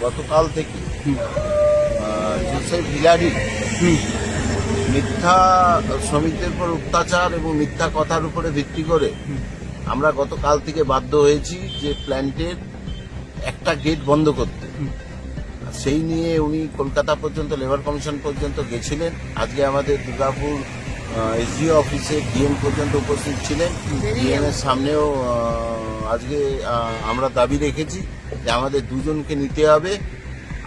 গতকাল থেকে Joseph Hillary মিথ্যা শ্রমিকদের উপর অত্যাচার এবং মিথ্যা কথার উপরে ভিত্তি করে আমরা গতকাল থেকে বাধ্য হয়েছি যে প্ল্যান্টের একটা গেট বন্ধ করতে। সেই নিয়ে উনি কলকাতা পর্যন্ত লেবার কমিশন পর্যন্ত গেছিলেন। আজকে আমাদের দুর্গাপুর এসডিও অফিসে ডিএম পর্যন্ত উপস্থিত ছিলেন। ডিএম এর সামনেও আজকে আমরা দাবি রেখেছি যে আমাদের দুজনকে নিতে হবে,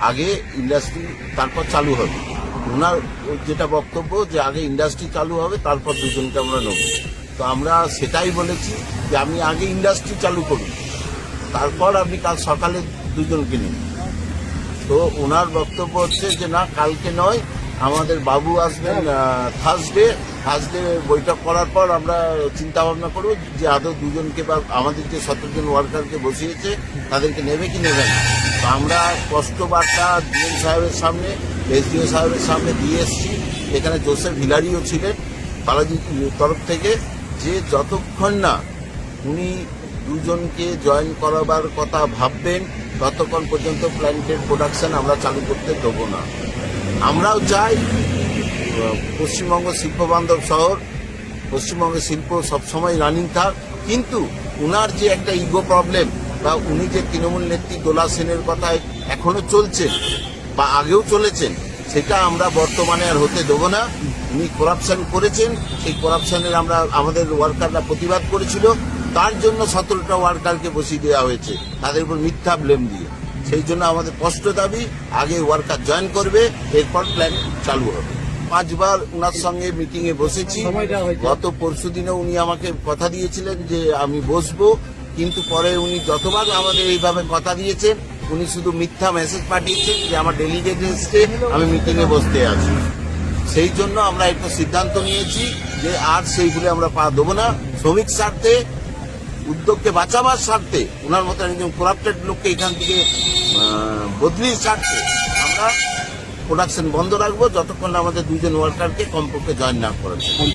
আগে ইন্ডাস্ট্রি তারপর চালু হবে। ওনার যেটা বক্তব্য যে আগে ইন্ডাস্ট্রি চালু হবে তারপর দুজনকে আমরা নেব। তো আমরা সেটাই বলেছি যে আপনি আগে ইন্ডাস্ট্রি চালু করুন, তারপর আপনি কাল সকালে দুজনকে নিন। তো ওনার বক্তব্য হচ্ছে যে না, কালকে নয়, আমাদের বাবু আসবেন থার্সডে বৈঠক করার পর আমরা চিন্তা ভাবনা করব যে আদৌ দুজনকে বা আমাদের যে 17 জন ওয়ার্কারকে বসিয়েছে তাদেরকে নেবে কি নেবে না। তো আমরা স্পষ্ট বার্তা ডিএম সাহেবের সামনে, এসডিও সাহেবের সামনে দিয়ে এসেছি। এখানে জোসেফ হিলারিও ছিলেন বালাজির তরফ থেকে, যে যতক্ষণ না উনি দুজনকে জয়েন করাবার কথা ভাববেন ততক্ষণ পর্যন্ত প্ল্যান্টের প্রোডাকশন আমরা চালু করতে দেবো না। আমরাও চাই পশ্চিমবঙ্গ শিল্পবান্ধব শহর, পশ্চিমবঙ্গের শিল্প সবসময় রানিং থাক, কিন্তু উনার যে একটা ইগো প্রবলেম বা উনি যে তৃণমূল নেত্রী দোলা সেনের কথায় এখনো চলছেন বা আগেও চলেছেন, সেটা আমরা বর্তমানে আর হতে দেবো না। উনি করাপশন করেছেন, সেই করাপশনের আমাদের ওয়ার্কাররা প্রতিবাদ করেছিল, তার জন্য 17টা ওয়ার্কারকে বসিয়ে দেওয়া হয়েছে তাদের উপর মিথ্যা ব্লেম দিয়ে। সেই জন্য আমাদের স্পষ্ট দাবি, আগে ওয়ার্কার জয়েন করবে, এরপর প্ল্যান চালু হবে। 5 বার ওনার সঙ্গে মিটিংয়ে বসেছি। গত পরশুদিনে উনি আমাকে কথা দিয়েছিলেন যে আমি বসবো, কিন্তু পরে উনি যতবার আমাদের এইভাবে কথা দিয়েছেন উনি শুধু মিথ্যা মেসেজ পাঠিয়েছেন যে আমার ডেলিগেট এসছে, আমি মিটিংয়ে বসতে আছি। সেই জন্য আমরা একটা সিদ্ধান্ত নিয়েছি যে আর সেইগুলো আমরা পা দেবো না। শ্রমিক স্বার্থে, উদ্যোগকে বাঁচাবার স্বার্থে, ওনার মতো একজন করাপ্টেড লোককে এখান থেকে বদলির স্বার্থে আমরা প্রোডাকশন বন্ধ রাখবো যতক্ষণ আমাদের দুজন ওয়ার্কারকে কমপক্ষে জয়েন না করেছে।